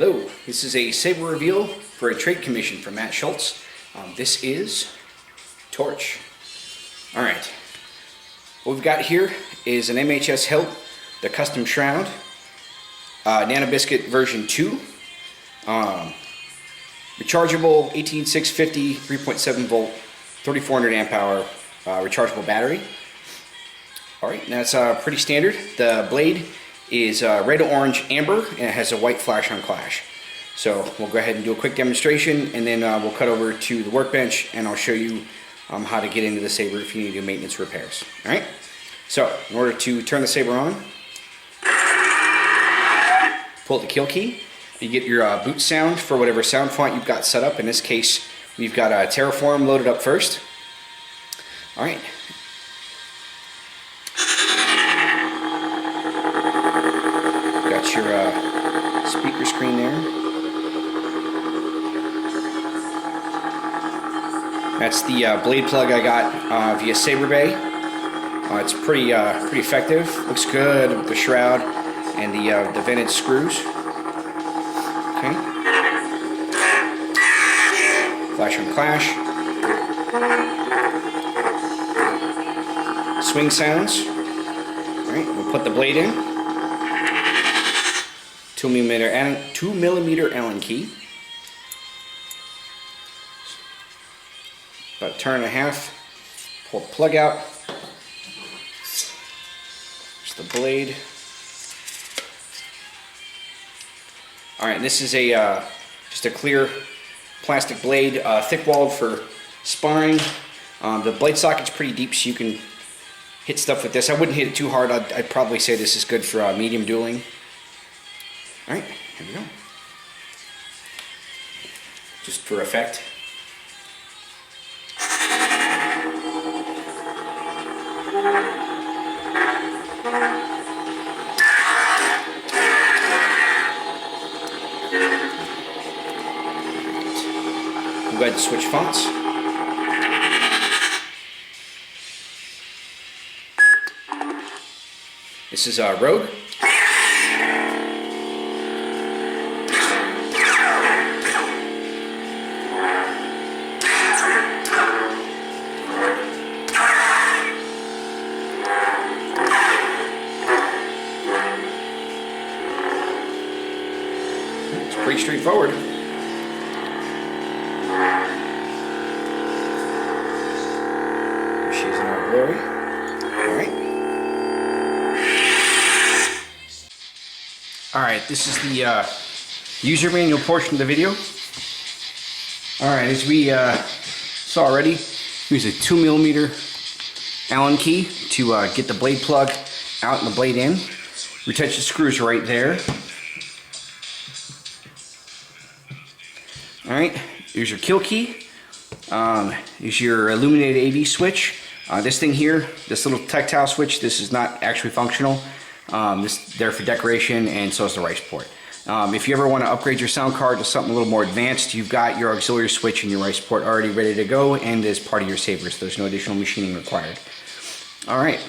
Hello, this is a saber reveal for a trade commission from Matt Schultz. This is Torch. Alright, what we've got here is an MHS Hilt, the Custom Shroud, Nano Biscotte version 2, rechargeable 18650 3.7 volt 3400 amp hour rechargeable battery. Alright, that's pretty standard. The blade is red, orange, amber, and it has a white flash on clash. So we'll go ahead and do a quick demonstration, and then we'll cut over to the workbench and I'll show you how to get into the saber if you need to do maintenance repairs. Alright, so in order to turn the saber on, pull the kill key. You get your boot sound for whatever sound font you've got set up. In this case, we've got Terraform loaded up first. Alright. Got your speaker screen there. That's the blade plug I got via Saberbay. It's pretty effective. Looks good with the shroud and the vented screws. Okay. Flash on clash. Swing sounds. All right, we'll put the blade in. 2 millimeter Allen key. About a turn and a half. Pull the plug out. There's the blade. Alright, this is a just a clear plastic blade, thick walled for sparring. The blade socket's pretty deep, so you can hit stuff with this. I wouldn't hit it too hard. I'd probably say this is good for medium dueling. Alright, here we go. Just for effect. We'll go ahead and switch fonts. This is Rogue. It's pretty straightforward. She's in our glory. Alright. Alright, this is the user manual portion of the video. Alright, as we saw already, use a 2 millimeter Allen key to get the blade plug out and the blade in. Retention the screws right there. Alright, here's your kill key. Here's your illuminated AV switch. This thing here, this little tactile switch, this is not actually functional. This is there for decoration, and so is the rice port. If you ever want to upgrade your sound card to something a little more advanced, you've got your auxiliary switch and your rice port already ready to go and as part of your saber, so there's no additional machining required. Alright,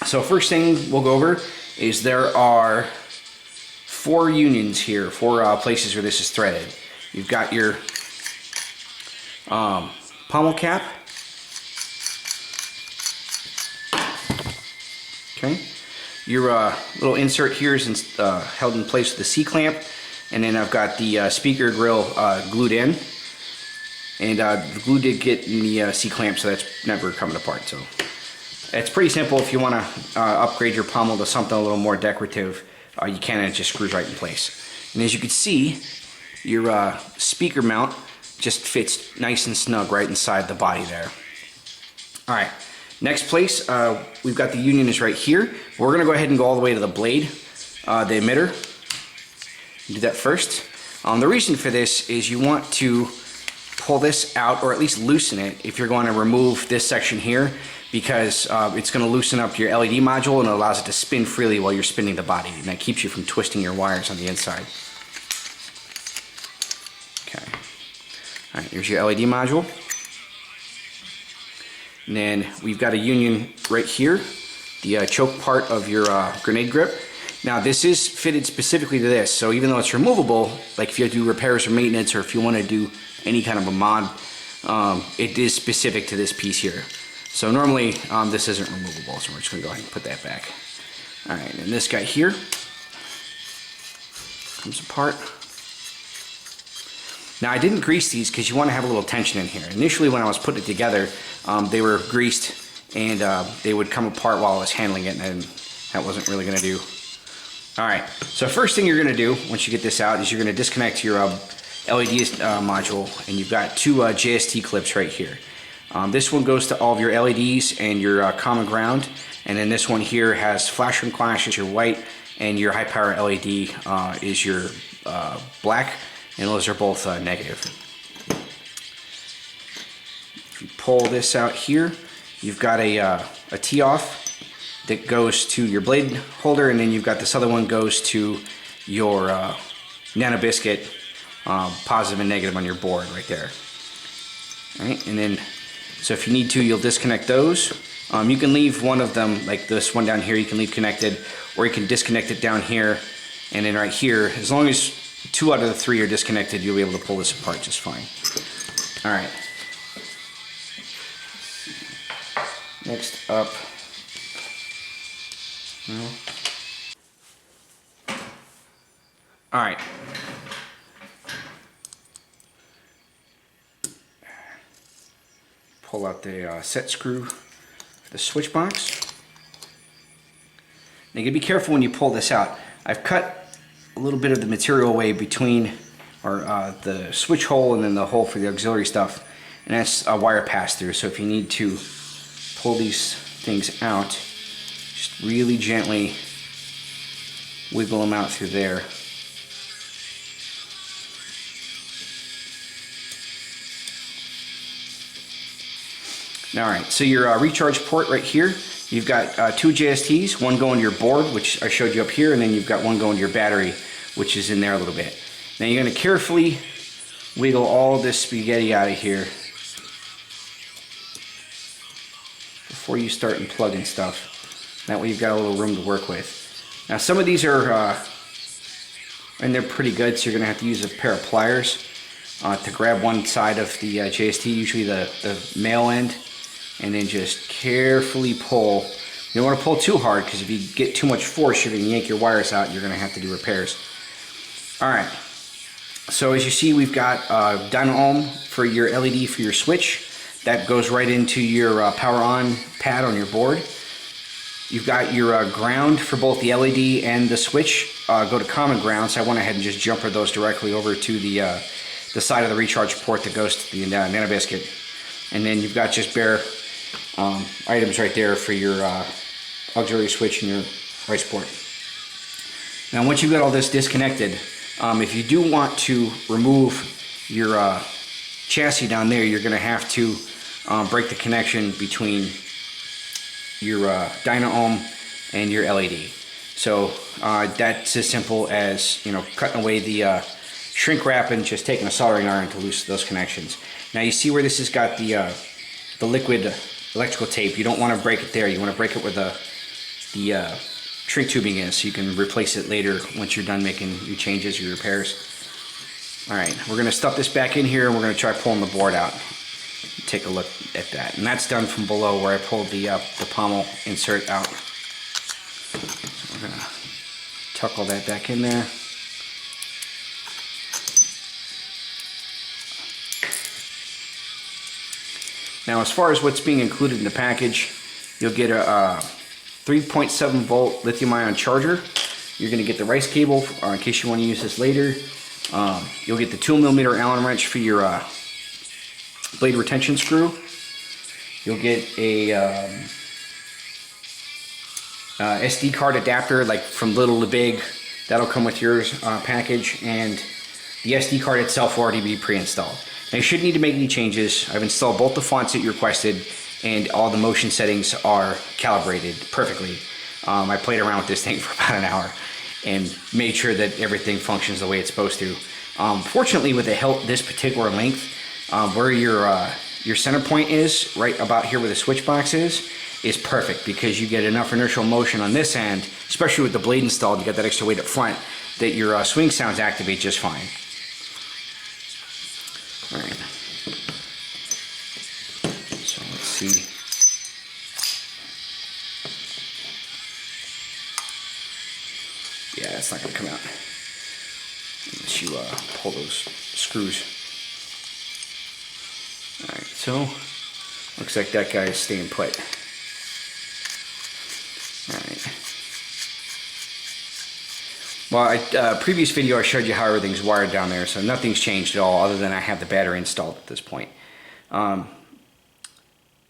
so first thing we'll go over is there are 4 unions here, 4 places where this is threaded. You've got your pommel cap. Okay. Your little insert here is held in place with the C-clamp, and then I've got the speaker grill glued in, and the glue did get in the C-clamp, so that's never coming apart. So it's pretty simple. If you want to upgrade your pommel to something a little more decorative, you can, and it just screws right in place. And as you can see, your speaker mount just fits nice and snug right inside the body there. Alright, next place, we've got the union is right here. We're going to go ahead and go all the way to the blade, the emitter. Do that first. The reason for this is you want to pull this out, or at least loosen it, if you're going to remove this section here, because it's going to loosen up your LED module and it allows it to spin freely while you're spinning the body, and that keeps you from twisting your wires on the inside. Okay. Alright, here's your LED module. And then we've got a union right here, the choke part of your grenade grip. Now this is fitted specifically to this, so even though it's removable, like if you have to do repairs or maintenance, or if you want to do any kind of a mod, it is specific to this piece here. So normally this isn't removable, so we're just going to go ahead and put that back. Alright, and this guy here comes apart. Now I didn't grease these because you want to have a little tension in here. Initially when I was putting it together, they were greased and they would come apart while I was handling it, and that wasn't really going to do. Alright, so first thing you're going to do once you get this out is you're going to disconnect your LED module, and you've got two JST clips right here. This one goes to all of your LEDs and your common ground, and then this one here has flash and clash is your white, and your high power LED is your black, and those are both negative. If you pull this out here, you've got a tee-off that goes to your blade holder, and then you've got this other one goes to your Nano Biscotte positive and negative on your board right there. All right, and then so if you need to, you'll disconnect those. You can leave one of them, like this one down here, you can leave connected, or you can disconnect it down here, and then right here, as long as 2 out of the 3 are disconnected, you'll be able to pull this apart just fine. All right. Next up. All right. Pull out the set screw, the switch box. Now you gotta be careful when you pull this out. I've cut a little bit of the material away between the switch hole and then the hole for the auxiliary stuff, and that's a wire pass through. So if you need to pull these things out, just really gently wiggle them out through there. Alright, so your recharge port right here, you've got 2 JSTs, one going to your board, which I showed you up here, and then you've got one going to your battery, which is in there a little bit. Now you're going to carefully wiggle all this spaghetti out of here before you start unplugging stuff. That way you've got a little room to work with. Now some of these are, and they're pretty good, so you're going to have to use a pair of pliers to grab one side of the JST, usually the male end, and then just carefully pull. You don't want to pull too hard, because if you get too much force, you're going to yank your wires out, and you're going to have to do repairs. Alright, so as you see, we've got dyno ohm for your LED for your switch. That goes right into your power on pad on your board. You've got your ground for both the LED and the switch. Go to common ground, so I went ahead and just jumpered those directly over to the side of the recharge port that goes to the Nano Biscotte. And then you've got just bare items right there for your auxiliary switch and your rice port. Now once you've got all this disconnected, if you do want to remove your chassis down there, you're going to have to break the connection between your dyno ohm and your LED. So that's as simple as, you know, cutting away the shrink wrap and just taking a soldering iron to loosen those connections. Now you see where this has got the liquid electrical tape. You don't want to break it there. You want to break it where the shrink tubing is, so you can replace it later once you're done making your changes, your repairs. Alright, we're going to stuff this back in here, and we're going to try pulling the board out. Take a look at that. And that's done from below where I pulled the pommel insert out. So we're going to tuck all that back in there. Now as far as what's being included in the package, you'll get a 3.7 volt lithium ion charger. You're going to get the rice cable in case you want to use this later. You'll get the 2mm Allen wrench for your blade retention screw. You'll get a SD card adapter, like from little to big. That'll come with yours package, and the SD card itself will already be pre-installed. Now you shouldn't need to make any changes. I've installed both the fonts that you requested, and all the motion settings are calibrated perfectly. I played around with this thing for about an hour and made sure that everything functions the way it's supposed to. Fortunately, with the Hilt this particular length, where your center point is, right about here where the switch box is, is perfect because you get enough inertial motion on this end, especially with the blade installed, you get that extra weight up front, that your swing sounds activate just fine. All right. So let's see. Yeah, that's not going to come out unless you pull those screws. Alright, so looks like that guy is staying put. Alright. Well, previous video I showed you how everything's wired down there, so nothing's changed at all other than I have the battery installed at this point.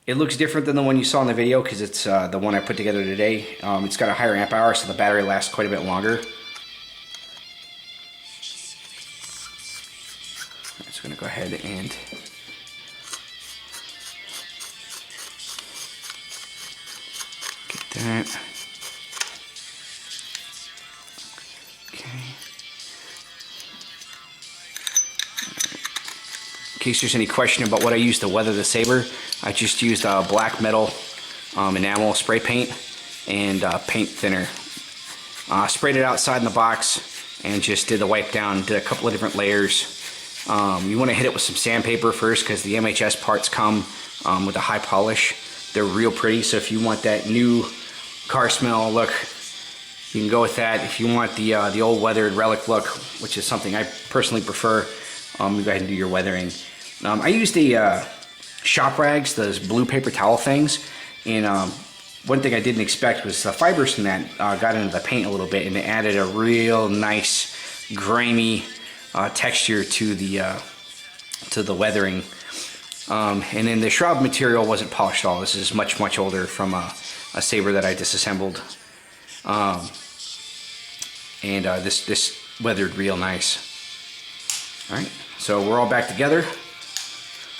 It looks different than the one you saw in the video because it's the one I put together today. It's got a higher amp hour, so the battery lasts quite a bit longer. So I'm going to go ahead and get that. Okay. In case there's any question about what I used to weather the Saber, I just used black metal enamel spray paint and paint thinner. Sprayed it outside in the box and just did the wipe down, did a couple of different layers. You want to hit it with some sandpaper first because the MHS parts come with a high polish. They're real pretty, so if you want that new car smell look, you can go with that. If you want the old weathered relic look, which is something I personally prefer, you go ahead and do your weathering. I used the shop rags, those blue paper towel things, and one thing I didn't expect was the fibers from that got into the paint a little bit, and it added a real nice grimy texture to the weathering. And then the shroud material wasn't polished at all. This is much older from a Saber that I disassembled, and this weathered real nice. All right, so we're all back together.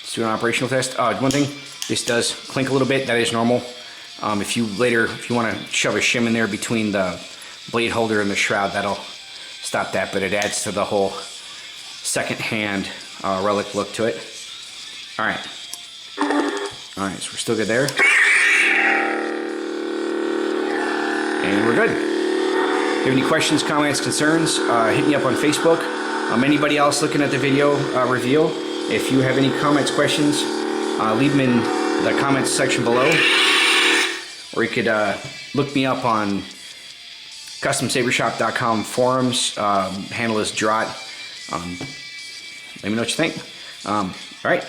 Let's do an operational test. One thing, this does clink a little bit. That is normal. If you want to shove a shim in there between the blade holder and the shroud, that'll stop that, but it adds to the whole second-hand relic look to it. All right, so we're still good there, and we're good. If you have any questions, comments, concerns, hit me up on Facebook. Anybody else looking at the video reveal, if you have any comments, questions, leave them in the comments section below, or you could look me up on CustomSaberShop.com forums. Handle is Girot. Let me know what you think. All right.